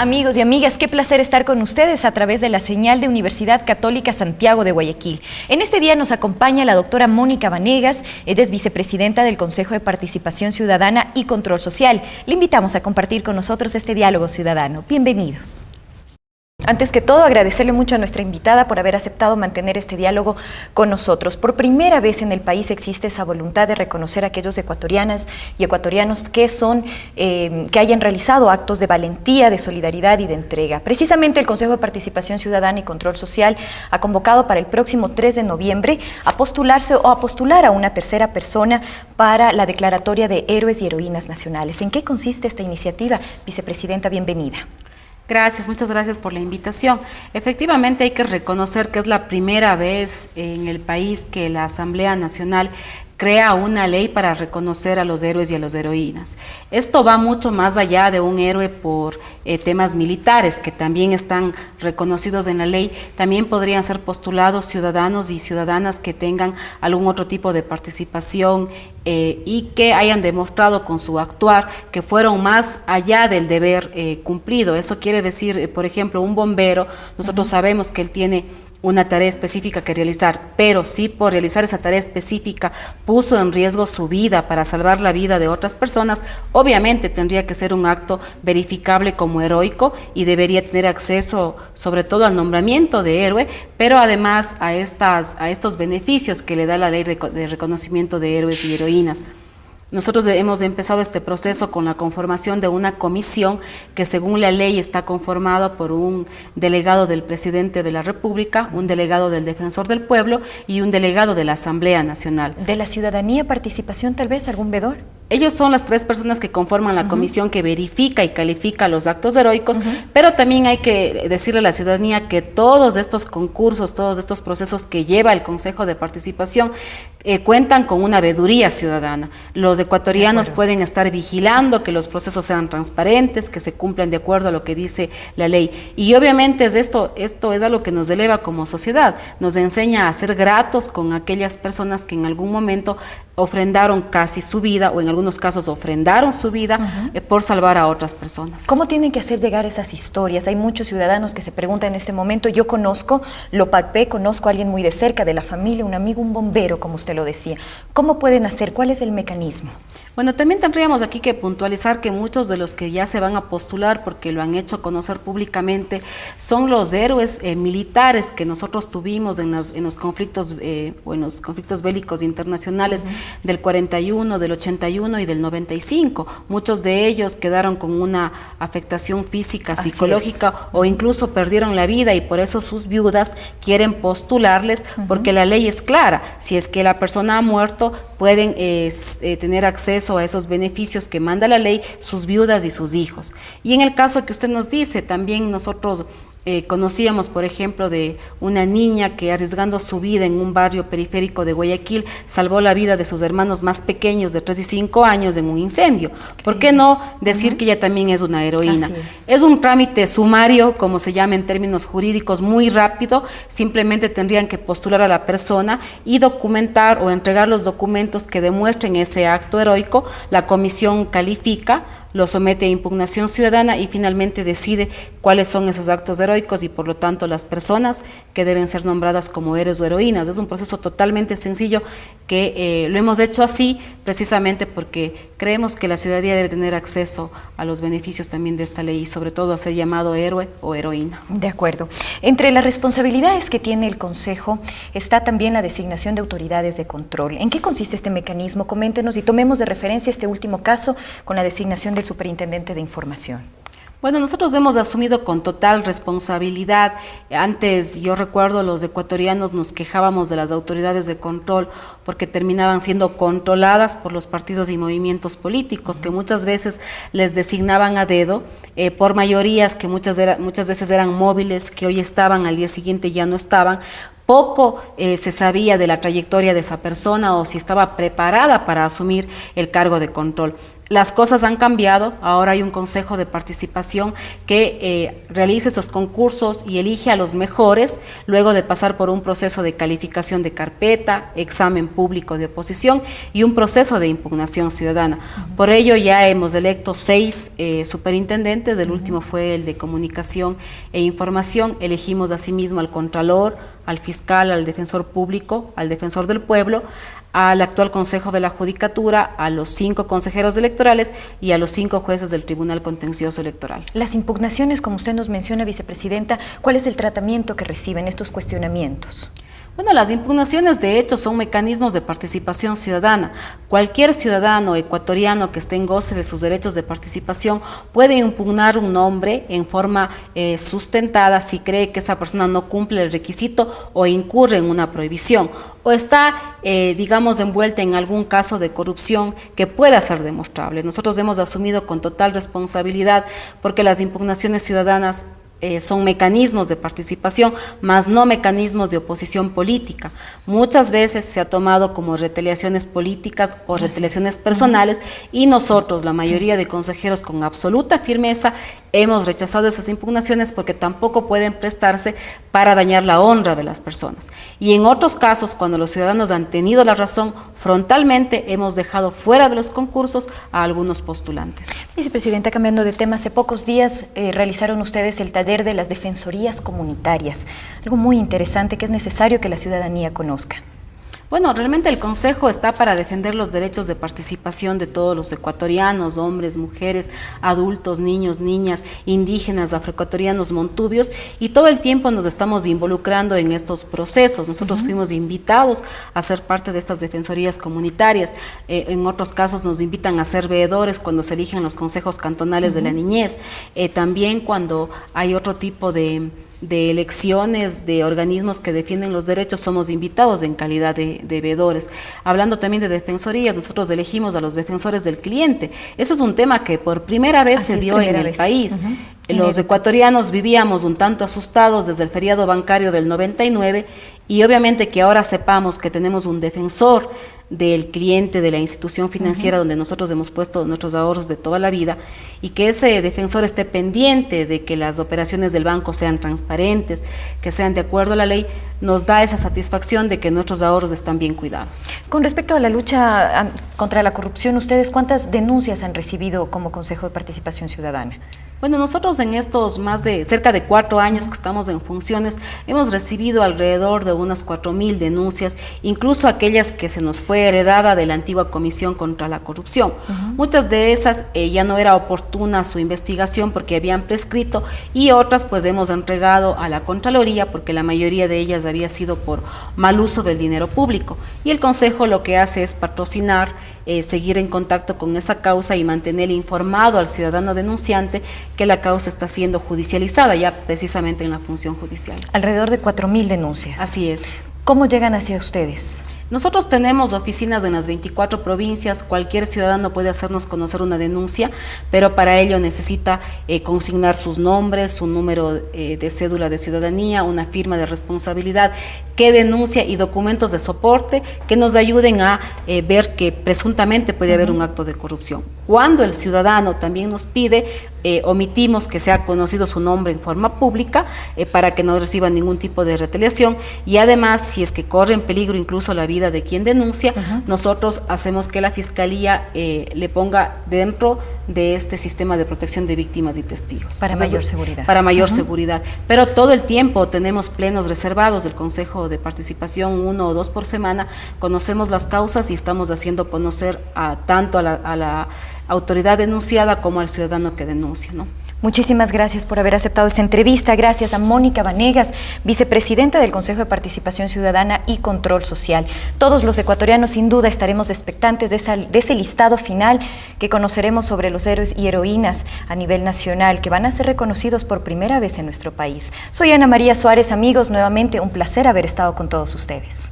Amigos y amigas, qué placer estar con ustedes a través de la señal de Universidad Católica Santiago de Guayaquil. En este día nos acompaña la doctora Mónica Vanegas, ella es vicepresidenta del Consejo de Participación Ciudadana y Control Social. Le invitamos a compartir con nosotros este diálogo ciudadano. Bienvenidos. Antes que todo, agradecerle mucho a nuestra invitada por haber aceptado mantener este diálogo con nosotros. Por primera vez en el país existe esa voluntad de reconocer a aquellos ecuatorianas y ecuatorianos que hayan realizado actos de valentía, de solidaridad y de entrega. Precisamente el Consejo de Participación Ciudadana y Control Social ha convocado para el próximo 3 de noviembre a postularse o a postular a una tercera persona para la declaratoria de héroes y heroínas nacionales. ¿En qué consiste esta iniciativa? Vicepresidenta, bienvenida. Gracias, muchas gracias por la invitación. Efectivamente hay que reconocer que es la primera vez en el país que la Asamblea Nacional crea una ley para reconocer a los héroes y a las heroínas. Esto va mucho más allá de un héroe por temas militares, que también están reconocidos en la ley. También podrían ser postulados ciudadanos y ciudadanas que tengan algún otro tipo de participación y que hayan demostrado con su actuar que fueron más allá del deber cumplido. Eso quiere decir, por ejemplo, un bombero, nosotros sabemos que él tiene una tarea específica que realizar, pero si por realizar esa tarea específica puso en riesgo su vida para salvar la vida de otras personas, obviamente tendría que ser un acto verificable como heroico y debería tener acceso sobre todo al nombramiento de héroe, pero además a estos beneficios que le da la ley de reconocimiento de héroes y heroínas. Nosotros hemos empezado este proceso con la conformación de una comisión que según la ley está conformada por un delegado del presidente de la República, un delegado del defensor del pueblo y un delegado de la Asamblea Nacional. ¿De la ciudadanía participación tal vez, algún vedor? Ellos son las tres personas que conforman la comisión que verifica y califica los actos heroicos, pero también hay que decirle a la ciudadanía que todos estos concursos, todos estos procesos que lleva el Consejo de Participación cuentan con una veeduría ciudadana. Los ecuatorianos pueden estar vigilando que los procesos sean transparentes, que se cumplan de acuerdo a lo que dice la ley. Y obviamente esto es algo que nos eleva como sociedad, nos enseña a ser gratos con aquellas personas que en algún momento ofrendaron casi su vida o en algunos casos ofrendaron su vida por salvar a otras personas. ¿Cómo tienen que hacer llegar esas historias? Hay muchos ciudadanos que se preguntan en este momento, yo conozco, lo palpé, conozco a alguien muy de cerca, de la familia, un amigo, un bombero, como usted lo decía. ¿Cómo pueden hacer? ¿Cuál es el mecanismo? Bueno, también tendríamos aquí que puntualizar que muchos de los que ya se van a postular porque lo han hecho conocer públicamente son los héroes militares que nosotros tuvimos en los conflictos o en los conflictos bélicos internacionales del 41, del 81 y del 95. Muchos de ellos quedaron con una afectación física, psicológica o incluso perdieron la vida y por eso sus viudas quieren postularles porque la ley es clara. Si es que la persona ha muerto, pueden tener acceso a esos beneficios que manda la ley sus viudas y sus hijos. Y en el caso que usted nos dice, también nosotros conocíamos, por ejemplo, de una niña que arriesgando su vida en un barrio periférico de Guayaquil salvó la vida de sus hermanos más pequeños de 3 y 5 años en un incendio. ¿Por qué no decir que ella también es una heroína? Es un trámite sumario, como se llama en términos jurídicos, muy rápido. Simplemente tendrían que postular a la persona y documentar o entregar los documentos que demuestren ese acto heroico. La comisión califica, lo somete a impugnación ciudadana y finalmente decide cuáles son esos actos heroicos y por lo tanto las personas que deben ser nombradas como héroes o heroínas. Es un proceso totalmente sencillo que lo hemos hecho así precisamente porque creemos que la ciudadanía debe tener acceso a los beneficios también de esta ley y sobre todo a ser llamado héroe o heroína. De acuerdo. Entre las responsabilidades que tiene el Consejo está también la designación de autoridades de control. ¿En qué consiste este mecanismo? Coméntenos y tomemos de referencia este último caso con la designación del superintendente de información. Bueno, nosotros hemos asumido con total responsabilidad. Antes, yo recuerdo, los ecuatorianos nos quejábamos de las autoridades de control porque terminaban siendo controladas por los partidos y movimientos políticos, que muchas veces les designaban a dedo por mayorías que muchas veces eran móviles, que hoy estaban, al día siguiente ya no estaban. Poco se sabía de la trayectoria de esa persona o si estaba preparada para asumir el cargo de control. las cosas han cambiado, ahora hay un consejo de participación que realiza estos concursos y elige a los mejores, luego de pasar por un proceso de calificación de carpeta, examen público de oposición y un proceso de impugnación ciudadana. Por ello ya hemos electo 6 superintendentes, el último fue el de comunicación e información, elegimos asimismo al contralor, al fiscal, al defensor público, al defensor del pueblo, al actual Consejo de la Judicatura, a los 5 consejeros electorales y a los 5 jueces del Tribunal Contencioso Electoral. Las impugnaciones, como usted nos menciona, vicepresidenta, ¿cuál es el tratamiento que reciben estos cuestionamientos? Bueno, las impugnaciones de hecho son mecanismos de participación ciudadana. Cualquier ciudadano ecuatoriano que esté en goce de sus derechos de participación puede impugnar un nombre en forma sustentada si cree que esa persona no cumple el requisito o incurre en una prohibición o está, digamos, envuelta en algún caso de corrupción que pueda ser demostrable. Nosotros hemos asumido con total responsabilidad porque las impugnaciones ciudadanas son mecanismos de participación, más no mecanismos de oposición política. Muchas veces se ha tomado como retaliaciones políticas o retaliaciones personales y nosotros, la mayoría de consejeros con absoluta firmeza, hemos rechazado esas impugnaciones porque tampoco pueden prestarse para dañar la honra de las personas. Y en otros casos, cuando los ciudadanos han tenido la razón, frontalmente hemos dejado fuera de los concursos a algunos postulantes. Vicepresidenta, cambiando de tema, hace pocos días realizaron ustedes el taller de las defensorías comunitarias, algo muy interesante que es necesario que la ciudadanía conozca. Bueno, realmente el Consejo está para defender los derechos de participación de todos los ecuatorianos, hombres, mujeres, adultos, niños, niñas, indígenas, afroecuatorianos, montubios, y todo el tiempo nos estamos involucrando en estos procesos. Nosotros fuimos invitados a ser parte de estas defensorías comunitarias, en otros casos nos invitan a ser veedores cuando se eligen los consejos cantonales de la niñez, también cuando hay otro tipo de elecciones de organismos que defienden los derechos, somos invitados en calidad de veedores. Hablando también de defensorías, nosotros elegimos a los defensores del cliente. Eso es un tema que por primera vez se dio en el país. Los ecuatorianos vivíamos un tanto asustados desde el feriado bancario del 99 y obviamente que ahora sepamos que tenemos un defensor del cliente de la institución financiera donde nosotros hemos puesto nuestros ahorros de toda la vida y que ese defensor esté pendiente de que las operaciones del banco sean transparentes, que sean de acuerdo a la ley, nos da esa satisfacción de que nuestros ahorros están bien cuidados. Con respecto a la lucha contra la corrupción, ¿ustedes cuántas denuncias han recibido como Consejo de Participación Ciudadana? Bueno, nosotros en estos cerca de 4 años que estamos en funciones, hemos recibido alrededor de unas 4.000 denuncias, incluso aquellas que se nos fue heredada de la antigua Comisión contra la Corrupción. Muchas de esas ya no era oportuna su investigación porque habían prescrito y otras pues hemos entregado a la Contraloría porque la mayoría de ellas había sido por mal uso del dinero público. Y el Consejo lo que hace es patrocinar, seguir en contacto con esa causa y mantener informado al ciudadano denunciante que la causa está siendo judicializada ya precisamente en la función judicial. Alrededor de 4.000 denuncias. Así es. ¿Cómo llegan hacia ustedes? Nosotros tenemos oficinas en las 24 provincias, cualquier ciudadano puede hacernos conocer una denuncia, pero para ello necesita consignar sus nombres, su número de cédula de ciudadanía, una firma de responsabilidad, qué denuncia y documentos de soporte que nos ayuden a ver que presuntamente puede haber un acto de corrupción. Cuando el ciudadano también nos pide, omitimos que sea conocido su nombre en forma pública para que no reciba ningún tipo de retaliación y además si es que corre en peligro incluso la vida de quien denuncia, nosotros hacemos que la Fiscalía le ponga dentro de este sistema de protección de víctimas y testigos. Para mayor seguridad. Para mayor seguridad. Pero todo el tiempo tenemos plenos reservados del Consejo de Participación, 1 o 2 por semana, conocemos las causas y estamos haciendo conocer tanto a la autoridad denunciada como al ciudadano que denuncia, ¿no? Muchísimas gracias por haber aceptado esta entrevista. Gracias a Mónica Vanegas, vicepresidenta del Consejo de Participación Ciudadana y Control Social. Todos los ecuatorianos sin duda estaremos expectantes de ese listado final que conoceremos sobre los héroes y heroínas a nivel nacional que van a ser reconocidos por primera vez en nuestro país. Soy Ana María Suárez, amigos, nuevamente un placer haber estado con todos ustedes.